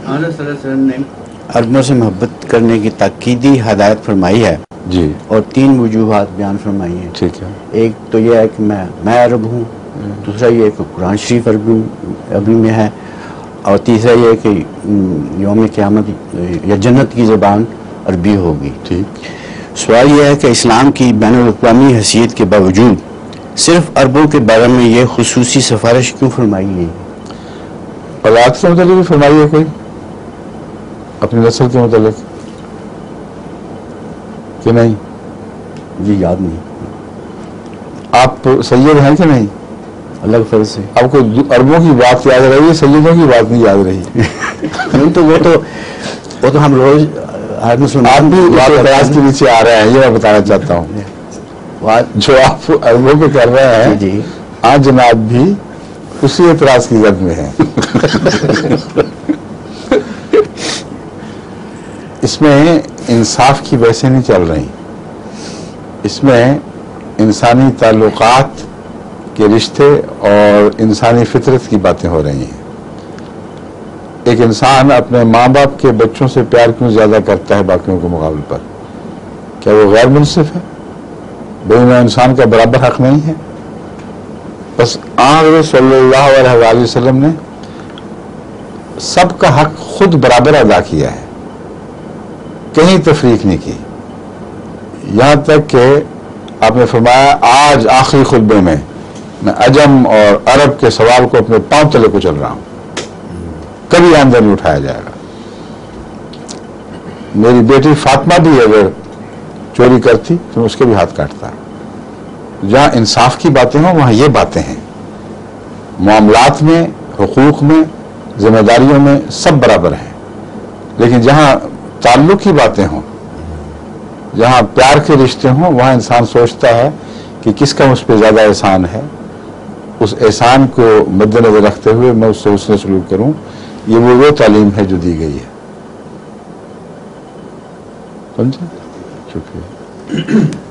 آنظر صلی اللہ علیہ وسلم نے عربوں سے محبت کرنے کی تاکیدی ہدایت فرمائی ہے جی، اور 3 وجوہات بیان فرمائی ہیں. ٹھیک ہے. ایک تو یہ ہے کہ میں عرب ہوں، دوسرا یہ کہ قرآن شریف عربی میں ہے، اور تیسرا یہ کہ یوم قیامت یا جنت کی زبان عربی ہوگی. ٹھیک. سوال یہ ہے کہ اسلام کی بین الاقوامی حیثیت کے باوجود صرف عربوں کے بارے میں یہ خصوصی سفارش کیوں فرمائی گئی؟ اولاد کے متعلق بھی فرمائی ہے کوئی اپنی نسل کے متعلق کہ نہیں؟ جی یاد نہیں. آپ سید ہیں کہ نہیں؟ اللہ کے فضل سے. آپ کو عربوں کی بات یاد رہی ہے، سیدوں کی بات نہیں یاد رہی؟ نہیں تو وہ تو ہم روز آپ بھی اعتراض کے نیچے آ رہے ہیں، یہ میں بتانا چاہتا ہوں. جو آپ عربوں پہ کر رہے ہیں جی آج جناب بھی اسی اعتراض کی زد میں ہیں. اس میں انصاف کی بحثیں نہیں چل رہی، اس میں انسانی تعلقات کے رشتے اور انسانی فطرت کی باتیں ہو رہی ہیں. ایک انسان اپنے ماں باپ کے بچوں سے پیار کیوں زیادہ کرتا ہے باقیوں کے مقابلے پر؟ کیا وہ غیر منصف ہے؟ بے میں انسان کا برابر حق نہیں ہے؟ بس آن صلی اللہ علیہ وآلہ وسلم نے سب کا حق خود برابر ادا کیا ہے، کہیں تفریق نہیں کی. یہاں تک کہ آپ نے فرمایا آج آخری خطبے میں عجم اور عرب کے سوال کو اپنے پاؤں تلے کو چل رہا ہوں، کبھی اندر نہیں اٹھایا جائے گا. میری بیٹی فاطمہ بھی اگر چوری کرتی تو میں اس کے بھی ہاتھ کاٹتا. جہاں انصاف کی باتیں ہوں وہاں یہ باتیں ہیں. معاملات میں، حقوق میں، ذمہ داریوں میں سب برابر ہیں، لیکن جہاں تعلق کی باتیں ہوں، جہاں پیار کے رشتے ہوں، وہاں انسان سوچتا ہے کہ کس کا مجھ پہ زیادہ احسان ہے، اس احسان کو مد نظر رکھتے ہوئے میں اس سے حسن سلوک کروں. یہ وہ تعلیم ہے جو دی گئی ہے. سمجھے؟ شکریہ.